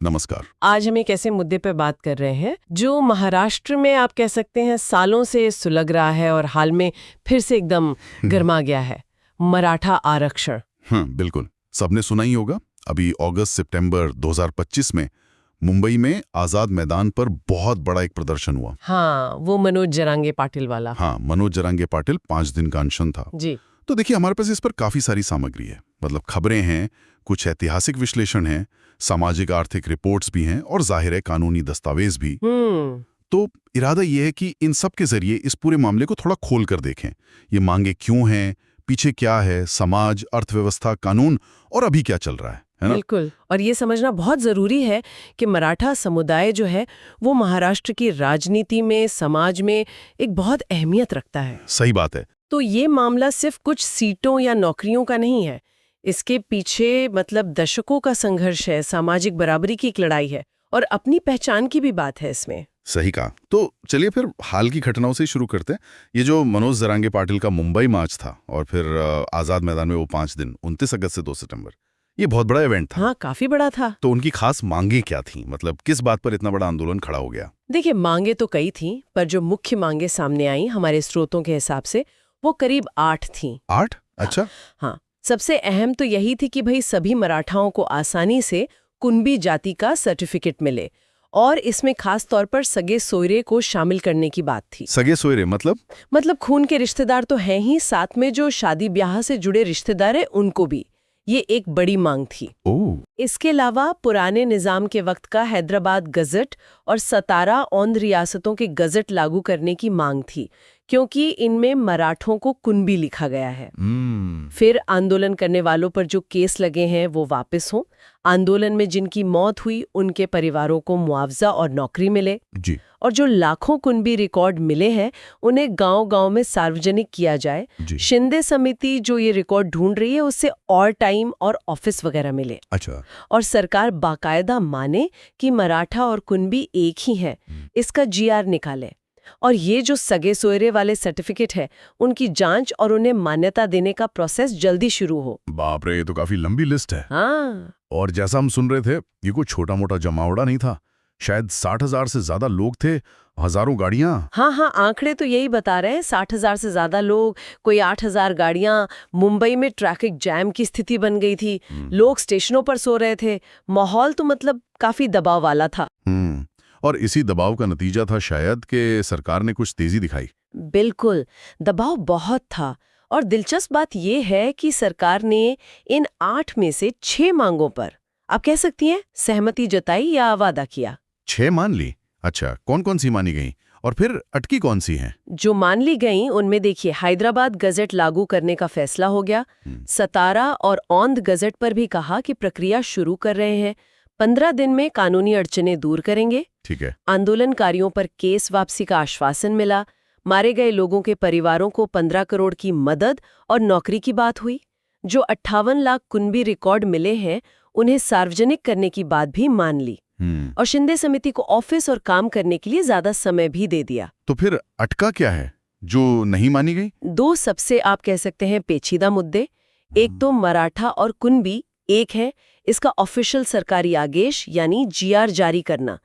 नमस्कार। आज हम एक ऐसे मुद्दे पे बात कर रहे हैं जो महाराष्ट्र में आप कह सकते हैं सालों से सुलग रहा है और हाल में फिर से एकदम गर्मा गया है, मराठा आरक्षण। बिल्कुल, सबने सुना ही होगा। अभी अगस्त सितंबर 2025 में मुंबई में आजाद मैदान पर बहुत बड़ा एक प्रदर्शन हुआ। हाँ, वो मनोज जरांगे पाटिल वाला। हाँ, मनोज जरांगे पाटिल 5 दिन का अनशन था जी। तो देखिए, हमारे पास इस पर काफी सारी सामग्री है। मतलब खबरें हैं, कुछ ऐतिहासिक विश्लेषण है, सामाजिक आर्थिक रिपोर्ट्स भी हैं और जाहिर है कानूनी दस्तावेज भी। तो इरादा ये है कि इन सब के जरिए इस पूरे मामले को थोड़ा खोल कर देखें। ये मांगे क्यों हैं, पीछे क्या है, समाज, अर्थव्यवस्था, कानून और अभी क्या चल रहा है ना? बिल्कुल। और ये समझना बहुत जरूरी है कि मराठा समुदाय जो है वो महाराष्ट्र की राजनीति में, समाज में एक बहुत अहमियत रखता है। सही बात है। तो ये मामला सिर्फ कुछ सीटों या नौकरियों का नहीं है। इसके पीछे मतलब दशकों का संघर्ष है, सामाजिक बराबरी की एक लड़ाई है और अपनी पहचान की भी बात है इसमें। सही कहा। तो चलिए फिर हाल की घटनाओं से शुरू करते हैं। ये जो मनोज जरांगे पाटिल का मुंबई मार्च था और फिर आजाद मैदान में वो 5 दिन 29 अगस्त से 2 सितंबर, ये बहुत बड़ा इवेंट था। हाँ, काफी बड़ा था। तो उनकी खास मांगे क्या थी? मतलब किस बात पर इतना बड़ा आंदोलन खड़ा हो गया? देखिए, मांगे तो कई थी, पर जो मुख्य मांगे सामने आई हमारे स्रोतों के हिसाब से वो करीब 8 थीं। 8? अच्छा। हाँ, सबसे अहम तो यही थी कि भाई सभी मराठाओं को आसानी से कुनबी जाति का सर्टिफिकेट मिले और इसमें खास तौर पर सगे सोयरे को शामिल करने की बात थी। सगे सोयरे मतलब खून के रिश्तेदार तो हैं ही, साथ में जो शादी ब्याह से जुड़े रिश्तेदार हैं उनको भी। ये एक बड़ी मांग थी। इसके अलावा पुराने निजाम के वक्त का हैदराबाद गजट और 17 औंध रियासतों के गजट लागू करने की मांग थी, क्योंकि इनमें मराठों को कुनबी लिखा गया है। फिर आंदोलन करने वालों पर जो केस लगे हैं वो वापस हों, आंदोलन में जिनकी मौत हुई उनके परिवारों को मुआवजा और नौकरी मिले जी। और जो लाखों कुनबी रिकॉर्ड मिले हैं उन्हें गांव-गांव में सार्वजनिक किया जाए। शिंदे समिति जो ये रिकॉर्ड ढूंढ रही है उससे और टाइम और ऑफिस वगैरह मिले। अच्छा। और सरकार बाकायदा माने कि मराठा और कुनबी एक ही हैं, इसका जीआर निकाले। और ये जो सगे सोयरे वाले सर्टिफिकेट है उनकी जांच और उन्हें मान्यता देने का प्रोसेस जल्दी शुरू हो। बाप रे, ये तो काफी लंबी लिस्ट है। हाँ। और जैसा हम सुन रहे थे, ये कोई छोटा मोटा जमावड़ा नहीं था। शायद 60,000 से ज्यादा लोग थे, हजारों गाड़ियां। हाँ, आंकड़े तो यही बता रहे हैं, 60,000 से ज्यादा लोग, कोई 8,000 गाड़ियां। मुंबई में ट्रैफिक जैम की स्थिति बन गई थी, लोग स्टेशनों पर सो रहे थे। माहौल तो मतलब काफी दबाव वाला था। और इसी दबाव का नतीजा था शायद कि सरकार ने कुछ तेजी दिखाई। बिल्कुल, दबाव बहुत था। और दिलचस्प बात यह है कि सरकार ने इन 8 में से 6 मांगों पर, आप कह सकती हैं, सहमति जताई या वादा किया। 6 मान ली? अच्छा, कौन कौन सी मानी गई और फिर अटकी कौन सी हैं? जो मान ली गई उनमें देखिए, हैदराबाद गजट लागू करने का फैसला हो गया। 17 और औंध गजट पर भी कहा कि प्रक्रिया शुरू कर रहे हैं, 15 दिन में कानूनी अड़चनें दूर करेंगे। ठीक है। आंदोलनकारियों पर केस वापसी का आश्वासन मिला। मारे गए लोगों के परिवारों को 15 करोड़ की मदद और नौकरी की बात हुई। जो 58 लाख कुनबी रिकॉर्ड मिले हैं उन्हें सार्वजनिक करने की बात भी मान ली। और शिंदे समिति को ऑफिस और काम करने के लिए ज्यादा समय भी दे दिया। तो फिर अटका क्या है जो नहीं मानी गई? 2 सबसे आप कह सकते हैं पेचीदा मुद्दे। एक तो मराठा और कुनबी एक है, इसका ऑफिशियल सरकारी आदेश यानी जीआर जारी करना।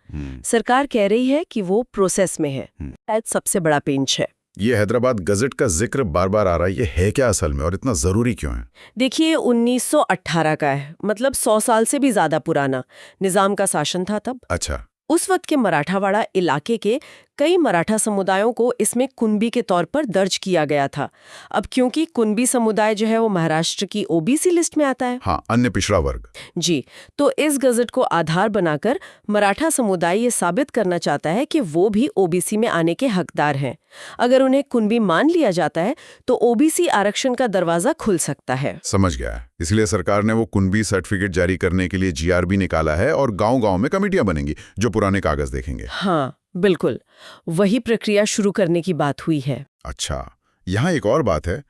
सरकार कह रही है कि वो प्रोसेस में है। शायद सबसे बड़ा पिंच है। ये हैदराबाद गजट का जिक्र बार बार आ रहा है, ये है क्या असल में और इतना जरूरी क्यों है? देखिए, 1918 का है, मतलब 100 साल से भी ज्यादा पुराना निजाम का शासन था तब। अच्छा। उस वक्त के मराठावाड़ा इलाके के कई मराठा समुदायों को इसमें कुनबी के तौर पर दर्ज किया गया था। अब क्योंकि कुनबी समुदाय जो है वो महाराष्ट्र की ओबीसी लिस्ट में आता है। हाँ, अन्य पिछड़ा वर्ग। जी, तो इस गजट को आधार बनाकर मराठा समुदाय ये साबित करना चाहता है कि वो भी ओबीसी में आने के हकदार हैं। अगर उन्हें कुनबी मान लिया जाता है तो ओबीसी आरक्षण का दरवाजा खुल सकता है। समझ गया। इसलिए सरकार ने वो कुनबी सर्टिफिकेट जारी करने के लिए जीआर भी निकाला है और गांव-गांव में कमेटियां बनेंगी जो पुराने कागज देखेंगे। हाँ, बिल्कुल, वही प्रक्रिया शुरू करने की बात हुई है। अच्छा, यहाँ एक और बात है,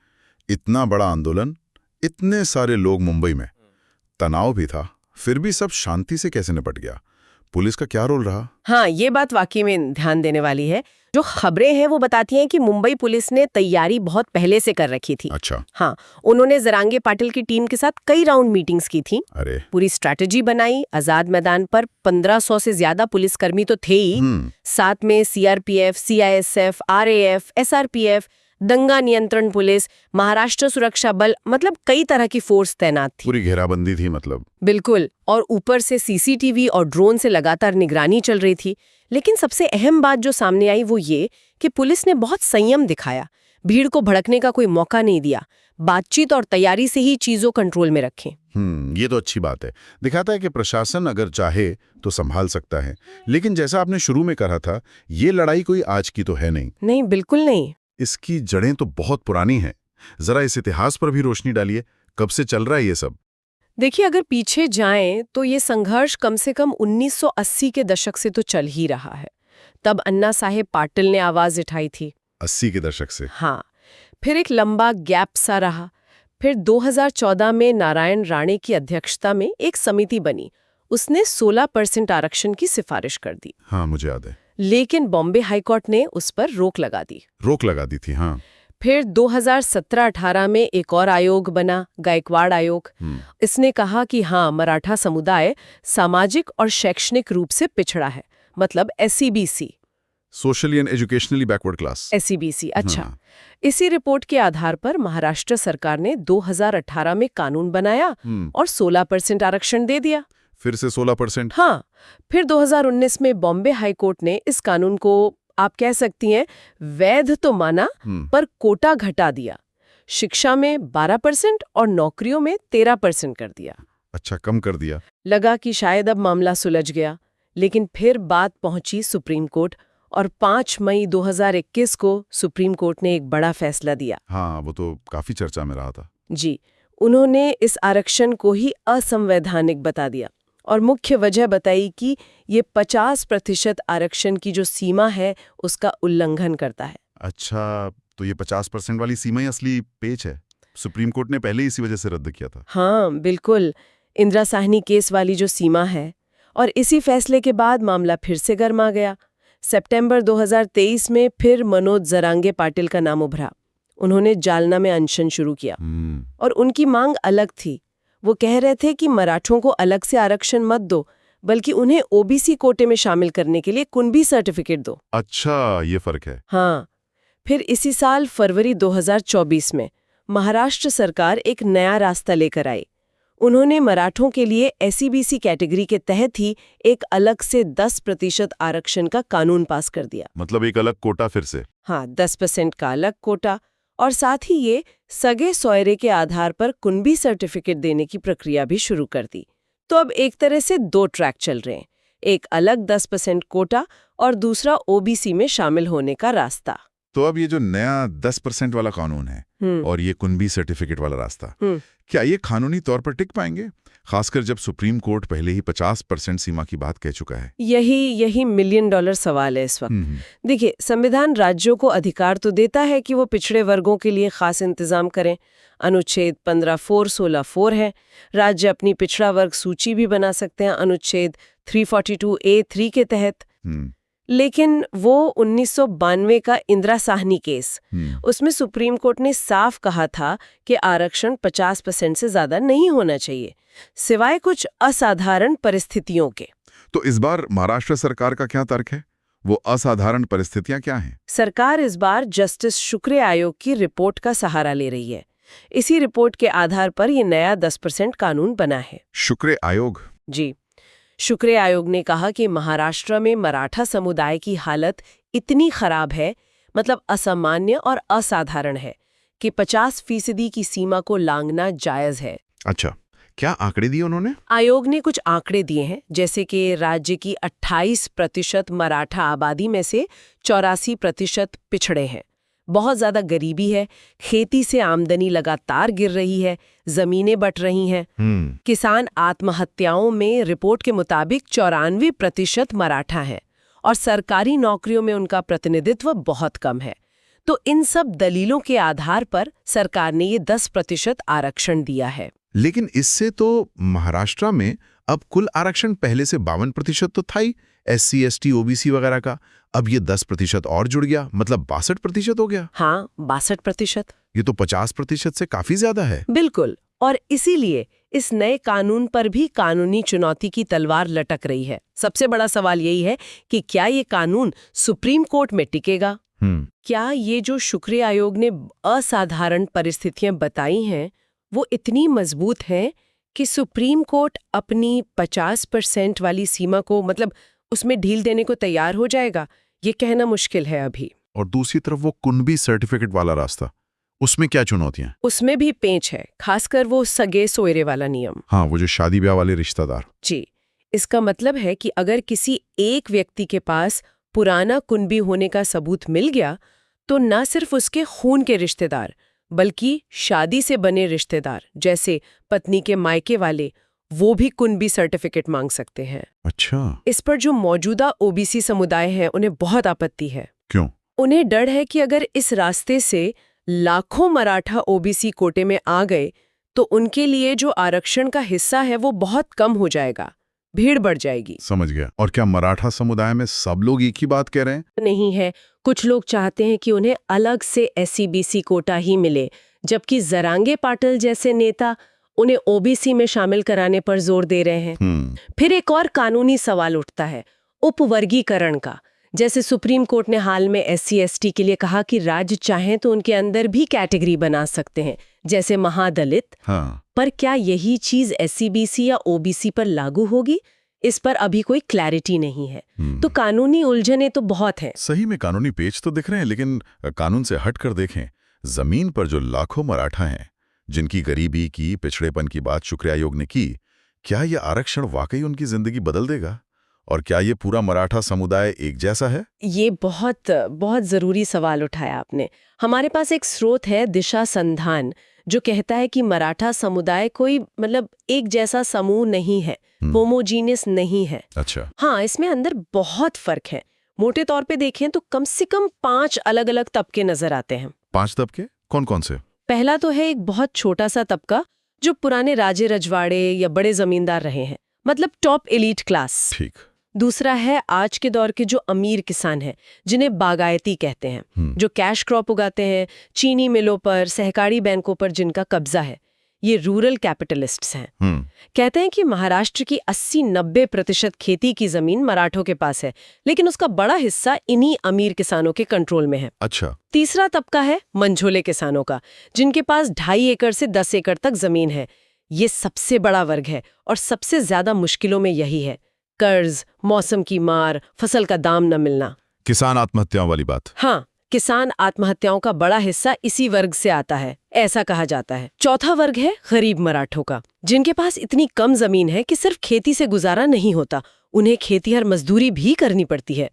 इतना बड़ा आंदोलन, इतने सारे लोग मुंबई में, तनाव भी था, फिर भी सब शांति से कैसे निपट गया? पुलिस का क्या रोल रहा? हाँ, ये बात वाकई में ध्यान देने वाली है। जो खबरें हैं वो बताती हैं कि मुंबई पुलिस ने तैयारी बहुत पहले से कर रखी थी। अच्छा। हाँ, उन्होंने जरांगे पाटिल की टीम के साथ कई राउंड मीटिंग्स की थी। अरे। पूरी स्ट्रैटेजी बनाई। आजाद मैदान पर 1500 से ज्यादा पुलिसकर्मी तो थे ही, साथ में सीआरपीएफ, सीआईएसएफ, आरएएफ, एसआरपीएफ, दंगा नियंत्रण पुलिस, महाराष्ट्र सुरक्षा बल, मतलब कई तरह की फोर्स तैनात थी। पूरी घेराबंदी थी मतलब। बिल्कुल, और ऊपर से सीसीटीवी और ड्रोन से लगातार निगरानी चल रही थी। लेकिन सबसे अहम बात जो सामने आई वो ये कि पुलिस ने बहुत संयम दिखाया, भीड़ को भड़कने का कोई मौका नहीं दिया, बातचीत और तैयारी से ही चीजों कंट्रोल में रखें। ये तो अच्छी बात है। दिखाता है कि प्रशासन अगर चाहे तो संभाल सकता है। लेकिन जैसा आपने शुरू में कहा था, ये लड़ाई कोई आज की तो है नहीं। नहीं, बिल्कुल नहीं। इसकी जड़ें तो बहुत पुरानी हैं। जरा इस इतिहास पर भी रोशनी डालिए, कब से चल रहा है ये सब? देखिए, अगर पीछे जाएं तो ये संघर्ष कम से कम 1980 के दशक से तो चल ही रहा है। तब अन्ना साहेब पाटिल ने आवाज उठाई थी। 80 के दशक से? हाँ। फिर एक लंबा गैप सा रहा। फिर 2014 में नारायण राणे की अध्यक्षता में एक समिति बनी। उसने 16% आरक्षण की सिफारिश कर दी। हाँ, मुझे याद है। लेकिन बॉम्बे हाईकोर्ट ने उस पर रोक लगा दी थी। हाँ। फिर 2017-18 में एक और आयोग बना, गायकवाड़ आयोग। इसने कहा कि हाँ, मराठा समुदाय सामाजिक और शैक्षणिक रूप से पिछड़ा है, मतलब SEBC, socially and educationally backward class. SEBC. अच्छा। इसी रिपोर्ट के आधार पर महाराष्ट्र सरकार ने 2018 में कानून बनाया और 16% आरक्षण दे दिया। फिर से 16%? हाँ। फिर 2019 में बॉम्बे हाईकोर्ट ने इस कानून को, आप कह सकती हैं, वैध तो माना, पर कोटा घटा दिया। शिक्षा में 12% और नौकरियों में 13% कर दिया। अच्छा, कम कर दिया। लगा कि शायद अब मामला सुलझ गया, लेकिन फिर बात पहुंची सुप्रीम कोर्ट और 5 मई 2021 को सुप्रीम कोर्ट ने एक बड़ा फैसला दिया। हाँ, वो तो काफी चर्चा में रहा था। जी, उन्होंने इस आरक्षण को ही असंवैधानिक बता दिया और मुख्य वजह बताई कि ये 50% आरक्षण की जो सीमा है उसका उल्लंघन करता है। अच्छा, तो ये 50% वाली सीमा ही असली पेच है। सुप्रीम कोर्ट ने पहले इसी वजह से रद्द किया था। हाँ, बिल्कुल, इंदिरा साहनी केस वाली जो सीमा है। और इसी फैसले के बाद मामला फिर से गर्मा गया। सितंबर 2023 में फिर मनोज जरांगे पाटिल का नाम उभरा। उन्होंने जालना में अनशन शुरू किया और उनकी मांग अलग थी। वो कह रहे थे कि मराठों को अलग से आरक्षण मत दो, बल्कि उन्हें ओबीसी कोटे में शामिल करने के लिए कुणबी सर्टिफिकेट दो। अच्छा, ये फर्क है। हाँ। फिर इसी साल फरवरी 2024 में महाराष्ट्र सरकार एक नया रास्ता लेकर आई। उन्होंने मराठों के लिए एसईबीसी कैटेगरी के तहत ही एक अलग से 10% आरक्षण का कानून पास कर दिया। मतलब एक अलग कोटा फिर से? हाँ, 10% का अलग कोटा, और साथ ही ये सगे सौयरे के आधार पर कुणबी सर्टिफिकेट देने की प्रक्रिया भी शुरू कर दी। तो अब एक तरह से 2 ट्रैक चल रहे हैं, एक अलग 10% कोटा और दूसरा ओबीसी में शामिल होने का रास्ता। तो अब ये जो नया 10% वाला कानून है और ये कुणबी सर्टिफिकेट वाला रास्ता, क्या ये कानूनी तौर पर टिक पाएंगे, खासकर जब सुप्रीम कोर्ट पहले ही 50% सीमा की बात कह चुका है? यही $1 मिलियन सवाल है इस वक्त। देखिए, संविधान राज्यों को अधिकार तो देता है कि वो पिछड़े वर्गों के लिए खास इंतजाम करें। अनुच्छेद 15(4), 16(4) है। राज्य अपनी पिछड़ा वर्ग सूची भी बना सकते हैं अनुच्छेद 342A(3) के तहत। लेकिन वो 1992 का इंदिरा साहनी केस, उसमें सुप्रीम कोर्ट ने साफ कहा था कि आरक्षण 50% से ज्यादा नहीं होना चाहिए, सिवाय कुछ असाधारण परिस्थितियों के। तो इस बार महाराष्ट्र सरकार का क्या तर्क है? वो असाधारण परिस्थितियां क्या हैं? सरकार इस बार जस्टिस शुक्रे आयोग की रिपोर्ट का सहारा ले रही है। इसी रिपोर्ट के आधार पर ये नया 10% कानून बना है। शुक्रे आयोग? जी, शुक्रे आयोग ने कहा कि महाराष्ट्र में मराठा समुदाय की हालत इतनी खराब है, मतलब असामान्य और असाधारण है, कि 50% की सीमा को लांघना जायज है। अच्छा, क्या आंकड़े दिए उन्होंने? आयोग ने कुछ आंकड़े दिए हैं, जैसे कि राज्य की 28% मराठा आबादी में से 84% पिछड़े हैं, बहुत ज्यादा गरीबी है, खेती से आमदनी लगातार गिर रही है, जमीनें बट रही हैं। किसान आत्महत्याओं में रिपोर्ट के मुताबिक 94% मराठा हैं और सरकारी नौकरियों में उनका प्रतिनिधित्व बहुत कम है। तो इन सब दलीलों के आधार पर सरकार ने ये 10% आरक्षण दिया है। लेकिन इससे तो महाराष्ट्र में अब कुल आरक्षण पहले से 52% तो था ही, SC, ST, OBC वगैरह का। अब ये 10% और जुड़ गया, मतलब 62% हो गया। हाँ, 62%। ये तो 50% से काफी ज्यादा है। बिल्कुल। और इसीलिए इस नए कानून पर भी कानूनी चुनौती की तलवार लटक रही है। सबसे बड़ा सवाल यही है कि क्या ये कानून सुप्रीम कोर्ट में टिकेगा? क्या ये जो शुक्रिया आयोग ने असाधारण परिस्थितियां बताई हैं वो इतनी मजबूत हैं कि सुप्रीम कोर्ट अपनी 50% वाली सीमा को, मतलब उसमें ढील देने को तैयार हो जाएगा? ये कहना मुश्किल है अभी। और दूसरी तरफ वो कुनबी सर्टिफिकेट वाला रास्ता, उसमें क्या चुनौतियां? उसमें भी पेंच है, खासकर वो सगे सोयरे वाला नियम। हाँ, वो जो शादी ब्याह वाले रिश्तेदार। जी, इसका मतलब है कि अगर किसी एक व्यक्ति के पास पुराना कुनबी होने का सबूत मिल गया तो न सिर्फ उसके खून के रिश्तेदार बल्कि शादी से बने रिश्तेदार जैसे पत्नी के मायके वाले वो भी कुनबी सर्टिफिकेट मांग सकते हैं। अच्छा। इस पर जो मौजूदा ओबीसी समुदाय है उन्हें बहुत आपत्ति है। क्यों? उन्हें डर है कि अगर इस रास्ते से लाखों मराठा ओबीसी कोटे में आ गए तो उनके लिए जो आरक्षण का हिस्सा है वो बहुत कम हो जाएगा, भीड़ बढ़ जाएगी। समझ गया। और क्या मराठा समुदाय में सब लोग एक ही बात कह रहे हैं? नहीं है, कुछ लोग चाहते हैं कि उन्हें अलग से SC/BC कोटा ही मिले, जबकि जरांगे पाटिल जैसे नेता उन्हें ओबीसी में शामिल कराने पर जोर दे रहे हैं। फिर एक और कानूनी सवाल उठता है उपवर्गीकरण का। जैसे सुप्रीम कोर्ट ने हाल में SC/ST के लिए कहा कि राज्य चाहें तो उनके अंदर भी कैटेगरी बना सकते हैं, जैसे महादलित। हाँ। पर क्या यही चीज SC/BC या OBC पर लागू होगी? इस पर अभी कोई क्लैरिटी नहीं है। तो कानूनी उलझने तो बहुत हैं। सही में कानूनी पेच तो दिख रहे हैं, लेकिन कानून से हट कर देखें, जमीन पर जो लाखों मराठा हैं जिनकी गरीबी की, पिछड़ेपन की बात शुक्रिया आयोग ने की, क्या ये आरक्षण वाकई उनकी जिंदगी बदल देगा? और क्या ये पूरा मराठा समुदाय एक जैसा है? ये बहुत बहुत जरूरी सवाल उठाया आपने। हमारे पास एक स्रोत है दिशा संधान जो कहता है कि मराठा समुदाय कोई मतलब एक जैसा समूह नहीं है, होमोजीनियस नहीं है। अच्छा। हाँ, इसमें अंदर बहुत फर्क है। मोटे तौर पे देखें तो कम से कम 5 अलग-अलग तबके नजर आते हैं। 5 तबके? कौन-कौन से? पहला तो है एक बहुत छोटा सा तबका जो पुराने राजे रजवाड़े या बड़े जमींदार रहे हैं, मतलब टॉप एलीट क्लास। ठीक। दूसरा है आज के दौर के जो अमीर किसान हैं, जिन्हें बागायती कहते हैं, जो कैश क्रॉप उगाते हैं, चीनी मिलों पर, सहकारी बैंकों पर जिनका कब्जा है। ये रूरल कैपिटलिस्ट्स हैं। कहते हैं कि महाराष्ट्र की 80-90% खेती की जमीन मराठों के पास है, लेकिन उसका बड़ा हिस्सा इन्हीं अमीर किसानों के कंट्रोल में है। अच्छा। तीसरा तबका है मंझोले किसानों का, जिनके पास 2.5 एकड़ से 10 एकड़ तक जमीन है। ये सबसे बड़ा वर्ग है और सबसे ज्यादा मुश्किलों में यही है, कर्ज, मौसम की मार, फसल का दाम न मिलना। किसान आत्महत्याओं वाली बात। हाँ, किसान आत्महत्याओं का बड़ा हिस्सा इसी वर्ग से आता है, ऐसा कहा जाता है। चौथा वर्ग है गरीब मराठों का, जिनके पास इतनी कम जमीन है कि सिर्फ खेती से गुजारा नहीं होता, उन्हें खेतीहर मजदूरी भी करनी पड़ती है।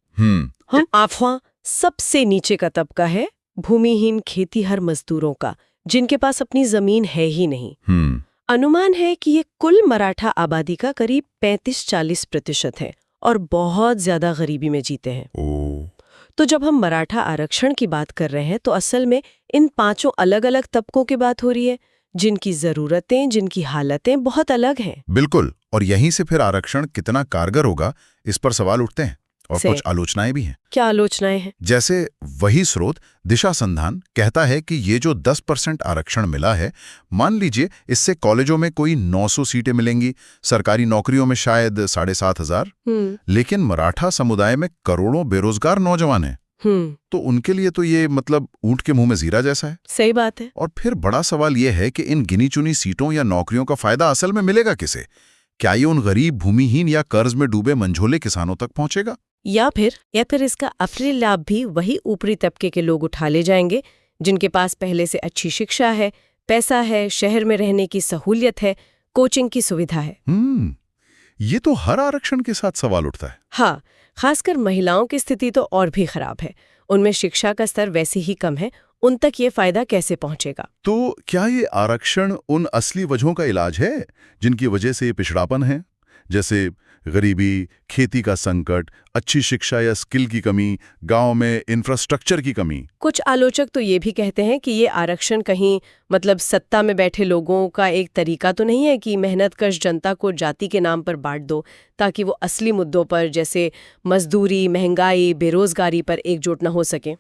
हम आफवा सबसे नीचे का तबका है भूमिहीन खेतीहर मजदूरों का, जिनके पास अपनी जमीन है ही नहीं। अनुमान है कि ये कुल मराठा आबादी का करीब 35-40% है और बहुत ज्यादा गरीबी में जीते हैं। तो जब हम मराठा आरक्षण की बात कर रहे हैं तो असल में इन 5 अलग अलग तबकों की बात हो रही है, जिनकी जरूरतें, जिनकी हालतें बहुत अलग हैं। बिल्कुल। और यहीं से फिर आरक्षण कितना कारगर होगा, इस पर सवाल उठते हैं और कुछ आलोचनाएं भी हैं। क्या आलोचनाएं हैं? जैसे वही स्रोत दिशा संधान कहता है कि ये जो 10% आरक्षण मिला है, मान लीजिए इससे कॉलेजों में कोई 900 सीटें मिलेंगी, सरकारी नौकरियों में शायद 7,500, लेकिन मराठा समुदाय में करोड़ों बेरोजगार नौजवान हैं। तो उनके लिए तो ये मतलब ऊंट के मुंह में जीरा जैसा है। सही बात है। और फिर बड़ा सवाल ये है कि इन गिनी चुनी सीटों या नौकरियों का फायदा असल में मिलेगा किसे? क्या ये उन गरीब, भूमिहीन या कर्ज में डूबे मंझोले किसानों तक पहुंचेगा? या फिर इसका असली लाभ भी वही ऊपरी तबके के लोग उठा ले जाएंगे, जिनके पास पहले से अच्छी शिक्षा है, पैसा है, शहर में रहने की सहूलियत है, कोचिंग की सुविधा है। ये तो हर आरक्षण के साथ सवाल उठता है। हाँ, खासकर महिलाओं की स्थिति तो और भी खराब है। उनमें शिक्षा का स्तर वैसे ही कम है, उन तक ये फायदा कैसे पहुंचेगा? तो क्या ये आरक्षण उन असली वजहों का इलाज है जिनकी वजह से ये पिछड़ापन है? जैसे गरीबी, खेती का संकट, अच्छी शिक्षा या स्किल की कमी, गांव में इंफ्रास्ट्रक्चर की कमी। कुछ आलोचक तो ये भी कहते हैं कि ये आरक्षण कहीं मतलब सत्ता में बैठे लोगों का एक तरीका तो नहीं है कि मेहनतकश जनता को जाति के नाम पर बांट दो ताकि वो असली मुद्दों पर जैसे मजदूरी, महंगाई, बेरोजगारी पर एकजुट न हो सके।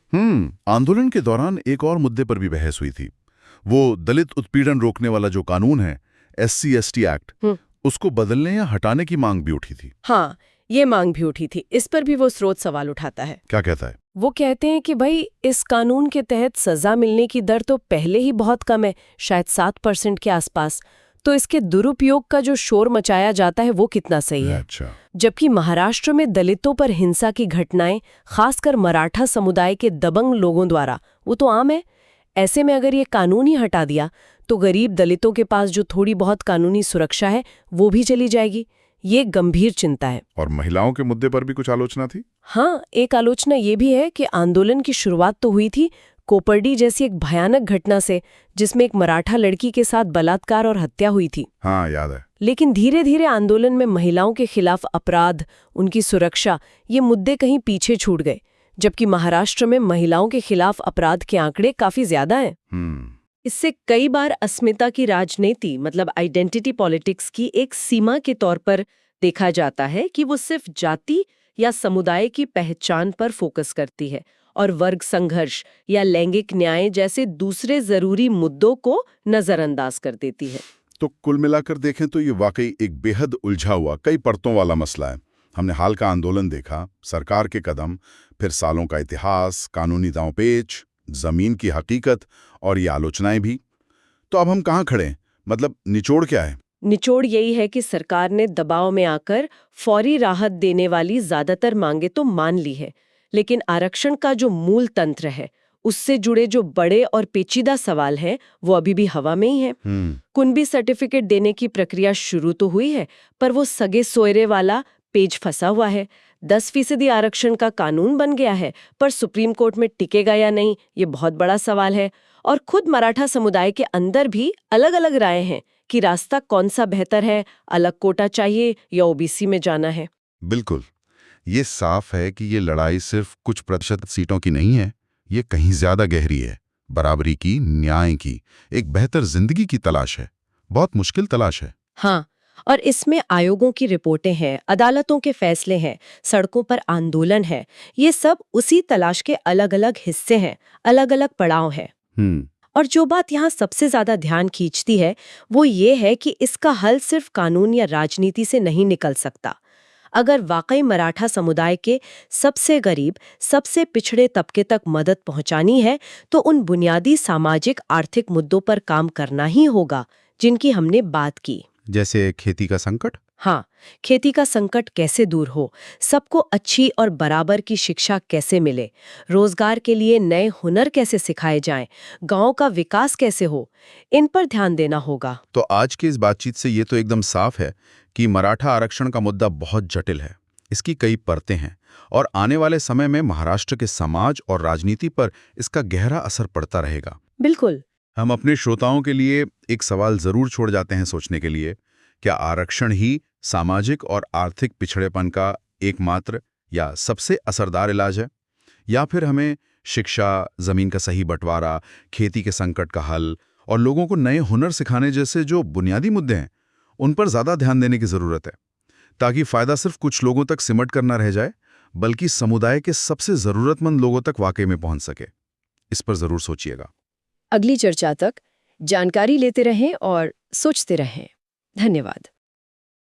आंदोलन के दौरान एक और मुद्दे पर भी बहस हुई थी। वो दलित उत्पीड़न रोकने वाला जो कानून है, SC/ST एक्ट, उसको बदलने या हटाने की मांग भी उठी थी। हाँ, ये मांग भी उठी थी। इस पर भी वो स्रोत सवाल उठाता है। क्या कहता है? वो कहते हैं कि भाई इस कानून के तहत सजा मिलने की दर तो पहले ही बहुत कम है, शायद 7% के आसपास। तो इसके दुरुपयोग का जो शोर मचाया जाता है वो कितना सही है। अच्छा। जबकि महाराष्ट्र में दलितों पर हिंसा की घटनाएं, खासकर मराठा समुदाय के दबंग लोगों द्वारा, वो तो आम है। ऐसे में अगर ये कानून ही हटा दिया तो गरीब दलितों के पास जो थोड़ी बहुत कानूनी सुरक्षा है वो भी चली जाएगी। ये गंभीर चिंता है। और महिलाओं के मुद्दे पर भी कुछ आलोचना थी? हाँ, एक आलोचना ये भी है कि आंदोलन की शुरुआत तो हुई थी कोपर्डी जैसी एक भयानक घटना से, जिसमें एक मराठा लड़की के साथ बलात्कार और हत्या हुई थी। हाँ, याद है। लेकिन धीरे धीरे आंदोलन में महिलाओं के खिलाफ अपराध, उनकी सुरक्षा, ये मुद्दे कहीं पीछे छूट गए, जबकि महाराष्ट्र में महिलाओं के खिलाफ अपराध के आंकड़े काफी ज्यादा हैं। इससे कई बार अस्मिता की राजनीति मतलब आइडेंटिटी पॉलिटिक्स की एक सीमा के तौर पर देखा जाता है कि वो सिर्फ जाति या समुदाय की पहचान पर फोकस करती है और वर्ग संघर्ष या लैंगिक न्याय जैसे दूसरे जरूरी मुद्दों को नजरअंदाज कर देती है। तो कुल मिलाकर देखें तो ये वाकई एक बेहद उलझा हुआ, कई परतों वाला मसला है। हमने हाल का आंदोलन देखा, सरकार के कदम, फिर सालों का इतिहास, कानूनी दांवपेच, जमीन की हकीकत और ये आलोचनाएं भी। तो अब हम कहाँ खड़े हैं? मतलब निचोड़ क्या है? निचोड़ यही है कि सरकार ने दबाव में आकर फौरी राहत देने वाली ज्यादातर मांगे तो मान ली है, लेकिन आरक्षण का जो मूल तंत्र है, उससे जुड़े जो बड़े और पेचीदा सवाल हैं, वो अभी भी हवा में ही है। कुनबी सर्टिफिकेट देने की प्रक्रिया शुरू तो हुई है, पर वो सगे सोयरे वाला पेज फंसा हुआ है। 10% आरक्षण का कानून बन गया है, पर सुप्रीम कोर्ट में टिकेगा या नहीं, ये बहुत बड़ा सवाल है। और खुद मराठा समुदाय के अंदर भी अलग अलग राय हैं कि रास्ता कौन सा बेहतर है, अलग कोटा चाहिए या OBC में जाना है। बिल्कुल, ये साफ है कि ये लड़ाई सिर्फ कुछ प्रतिशत सीटों की नहीं है, ये कहीं ज्यादा गहरी है। बराबरी की, न्याय की, एक बेहतर जिंदगी की तलाश है। बहुत मुश्किल तलाश है। हाँ, और इसमें आयोगों की रिपोर्टें हैं, अदालतों के फैसले हैं, सड़कों पर आंदोलन है। ये सब उसी तलाश के अलग अलग हिस्से हैं, अलग अलग पड़ाव हैं। और जो बात यहाँ सबसे ज्यादा ध्यान खींचती है वो ये है कि इसका हल सिर्फ कानून या राजनीति से नहीं निकल सकता। अगर वाकई मराठा समुदाय के सबसे गरीब, सबसे पिछड़े तबके तक मदद पहुंचानी है तो उन बुनियादी सामाजिक आर्थिक मुद्दों पर काम करना ही होगा जिनकी हमने बात की। जैसे खेती का संकट? हाँ, खेती का संकट कैसे दूर हो, सबको अच्छी और बराबर की शिक्षा कैसे मिले, रोजगार के लिए नए हुनर कैसे सिखाए जाएं, गांव का विकास कैसे हो, इन पर ध्यान देना होगा। तो आज की इस बातचीत से ये तो एकदम साफ है कि मराठा आरक्षण का मुद्दा बहुत जटिल है। इसकी कई परतें हैं और आने वाले समय में महाराष्ट्र के समाज और राजनीति पर इसका गहरा असर पड़ता रहेगा। बिल्कुल। हम अपने श्रोताओं के लिए एक सवाल जरूर छोड़ जाते हैं सोचने के लिए। क्या आरक्षण ही सामाजिक और आर्थिक पिछड़ेपन का एकमात्र या सबसे असरदार इलाज है, या फिर हमें शिक्षा, जमीन का सही बंटवारा, खेती के संकट का हल और लोगों को नए हुनर सिखाने जैसे जो बुनियादी मुद्दे हैं उन पर ज्यादा ध्यान देने की जरूरत है, ताकि फायदा सिर्फ कुछ लोगों तक सिमट कर न रह जाए बल्कि समुदाय के सबसे जरूरतमंद लोगों तक वाकई में पहुंच सके। इस पर जरूर सोचिएगा। अगली चर्चा तक जानकारी लेते रहें और सोचते रहें। धन्यवाद।